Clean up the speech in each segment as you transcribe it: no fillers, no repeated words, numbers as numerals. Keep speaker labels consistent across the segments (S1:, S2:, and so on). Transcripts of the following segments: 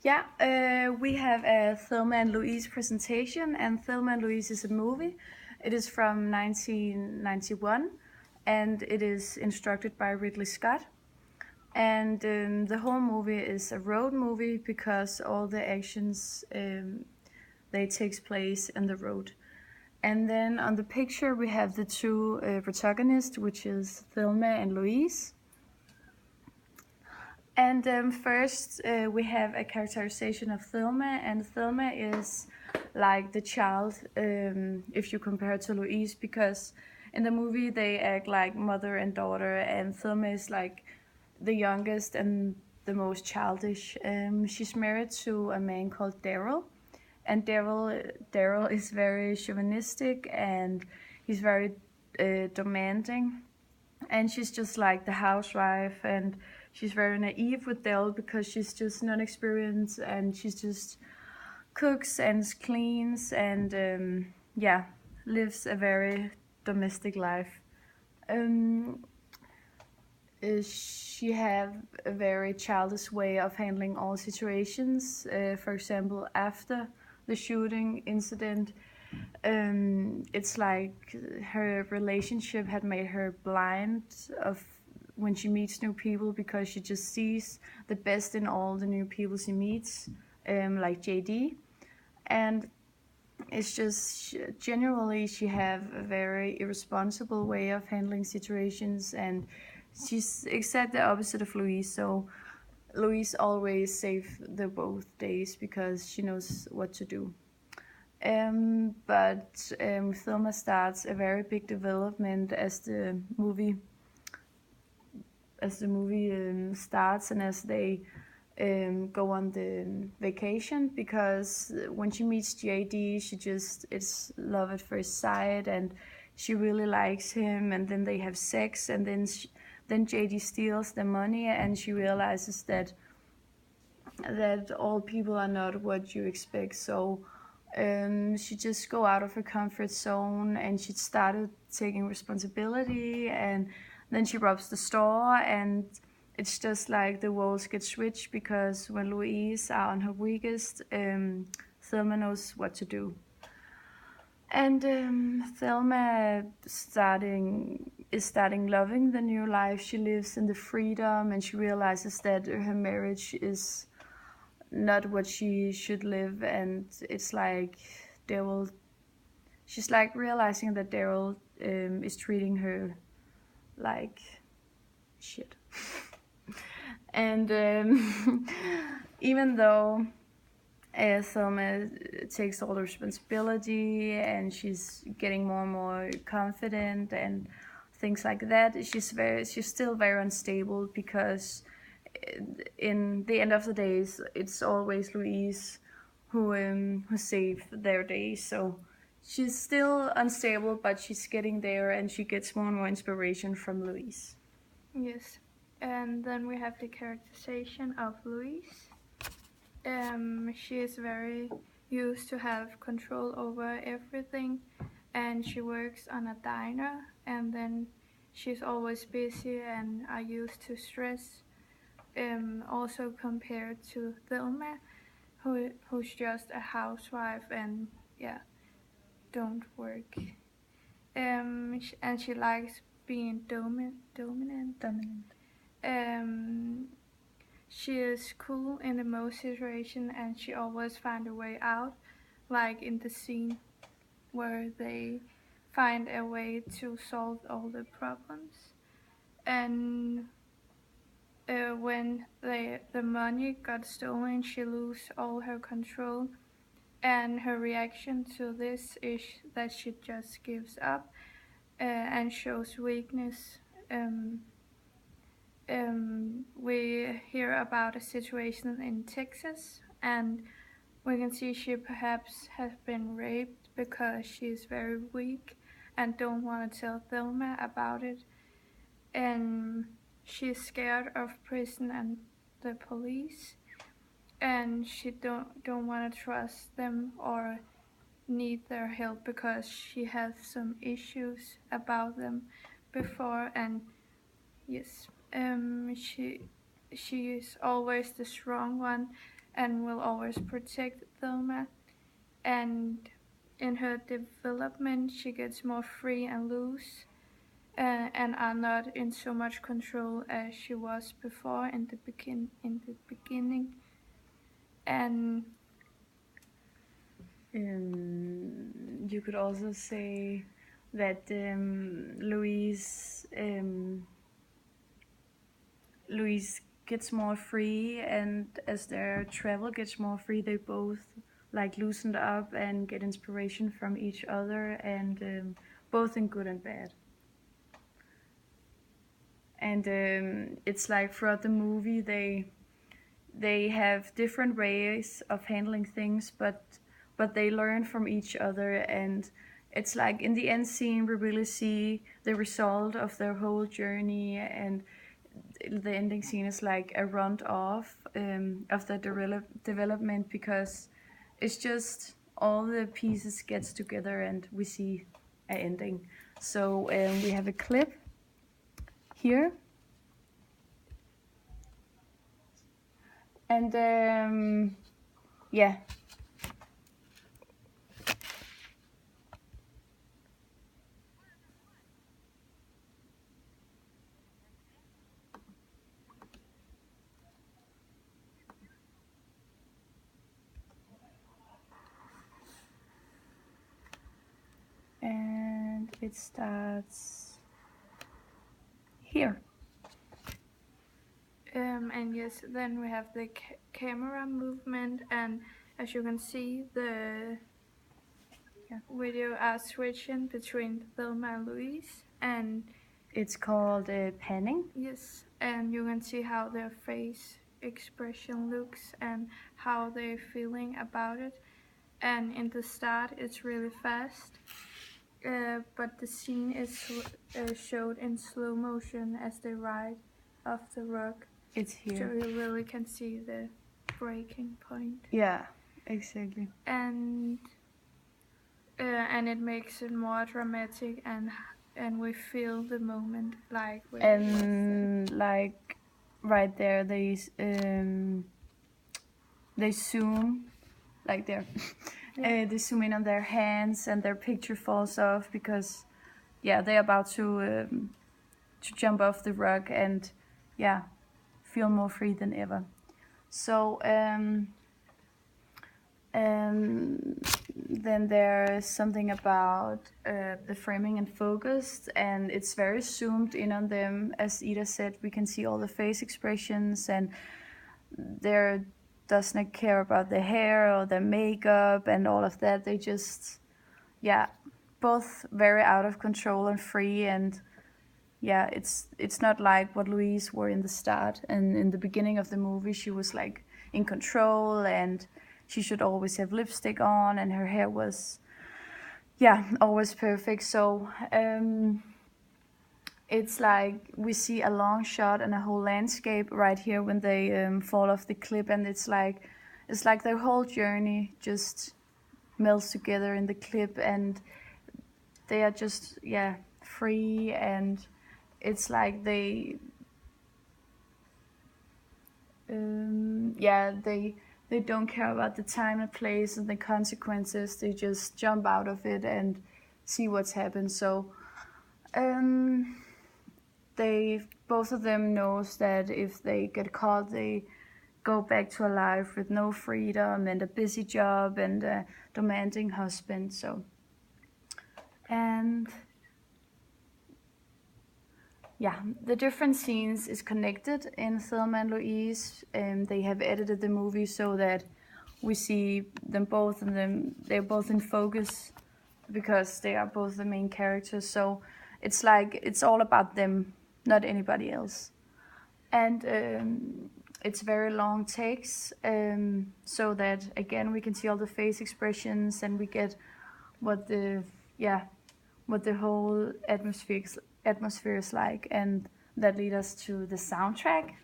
S1: Yeah, we have a Thelma and Louise presentation, and Thelma and Louise is a movie. It is from 1991, and it is instructed by Ridley Scott. And the whole movie is a road movie because all the actions they takes place in the road. And then on the picture we have the two protagonists, which is Thelma and Louise. And first, we have a characterization of Thelma, and Thelma is like the child, if you compare it to Louise, because in the movie they act like mother and daughter, and Thelma is like the youngest and the most childish. She's married to a man called Daryl, and Daryl is very chauvinistic and he's very demanding, and she's just like the housewife, and she's very naive with Dell because she's just non-experienced, and she's just cooks and cleans and yeah, lives a very domestic life. um, she have a very childish way of handling all situations. For example, after the shooting incident, it's like her relationship had made her blind of when she meets new people, because she just sees the best in all the new people she meets, like JD. And it's just generally she have a very irresponsible way of handling situations, and she's exact the opposite of Louise. So Louise always save the both days because she knows what to do. But Thelma starts a very big development as the movie starts, and as they go on the vacation, because when she meets JD, she just it's love at first sight, and she really likes him, and then they have sex, and then JD steals the money, and she realizes that all people are not what you expect. So she just go out of her comfort zone, and she started taking responsibility, and then she robs the store, and it's just like the roles get switched, because when Louise are on her weakest, Thelma knows what to do. And Thelma is starting loving the new life she lives in, the freedom, and she realizes that her marriage is not what she should live, and it's like Daryl. She's like realizing that Daryl is treating her like shit. And even though Thelma takes all the responsibility, and she's getting more and more confident and things like that, she's still very unstable, because in the end of the days, it's always Louise who save their days. So she's still unstable, but she's getting there, and she gets more and more inspiration from Louise.
S2: Yes. And then we have the characterization of Louise. She is very used to have control over everything, and she works on a diner, and then she's always busy and are used to stress. Also compared to Thelma, who's just a housewife and yeah, don't work. And she likes being dominant. Um, she is cool in the most situation, and she always find a way out, like in the scene where they find a way to solve all the problems. And when the money got stolen, she lose all her control, and her reaction to this is that she just gives up and shows weakness. We hear about a situation in Texas, and we can see she perhaps has been raped because she's very weak and don't want to tell Thelma about it. And she's scared of prison and the police, and she don't want to trust them or need their help because she has some issues about them before. And yes, she is always the strong one, and will always protect Thelma. And in her development, she gets more free and loose, and are not in so much control as she was before in the beginning. And
S1: You could also say that Louise gets more free, and as their travel gets more free, they both like loosened up and get inspiration from each other, and both in good and bad. And it's like throughout the movie they have different ways of handling things, but they learn from each other. And it's like in the end scene we really see the result of their whole journey, and the ending scene is like a round off of the development, because it's just all the pieces gets together and we see an ending. So we have a clip here, and yeah. And it starts here.
S2: and yes, then we have the camera movement, and as you can see, the video are switching between Thelma and Louise, and
S1: It's called panning.
S2: yes, and you can see how their face expression looks and how they're feeling about it. And in the start, it's really fast, but the scene is showed in slow motion as they ride off the rock.
S1: It's
S2: So
S1: here.
S2: you really can see the breaking point.
S1: Yeah, exactly.
S2: And it makes it more dramatic, and we feel the moment like we
S1: And like right there, they zoom, like there.
S2: Yeah.
S1: They zoom in on their hands, and their picture falls off because, yeah, they're about to jump off the rug and, yeah, feel more free than ever. So then there's something about the framing and focus, and it's very zoomed in on them. As Ida said, we can see all the face expressions, and they does not care about their hair or their makeup and all of that. They just, yeah, both very out of control and free. And yeah, it's not like what Louise were in the start. And in the beginning of the movie, she was like in control, and she should always have lipstick on, and her hair was, yeah, always perfect. So it's like we see a long shot and a whole landscape right here when they fall off the cliff, and it's like their whole journey just melts together in the clip, and they are just, yeah, free. And it's like they don't care about the time and place and the consequences. They just jump out of it and see what's happened. So they, both of them knows that if they get caught, they go back to a life with no freedom and a busy job and a demanding husband. So, and yeah, the different scenes is connected in Thelma and Louise, and they have edited the movie so that we see them both, and they're both in focus because they are both the main characters. So it's like it's all about them, not anybody else. And it's very long takes, so that again we can see all the face expressions, and we get what the whole atmosphere is like, and that lead us to the soundtrack.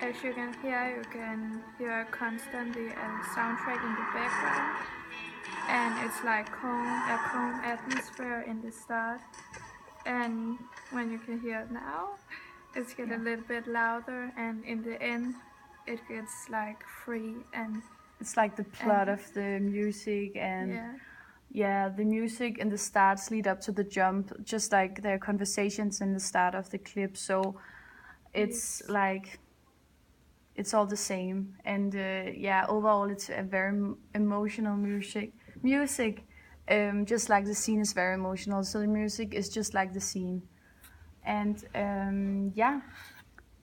S2: As you can hear constantly a soundtrack in the background, and it's like a calm atmosphere in the start. And when you can hear it now, It's get
S1: Yeah.
S2: a little bit louder, and in the end, it gets like free and
S1: It's like the plot of the music, and
S2: yeah,
S1: the music and the starts lead up to the jump, just like their conversations in the start of the clip. So it's
S2: yes,
S1: like it's all the same, and overall it's a very emotional music, just like the scene is very emotional, so the music is just like the scene. And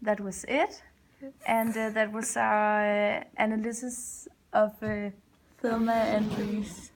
S1: that was it.
S2: yes.
S1: And that was our analysis of Thelma and Louise.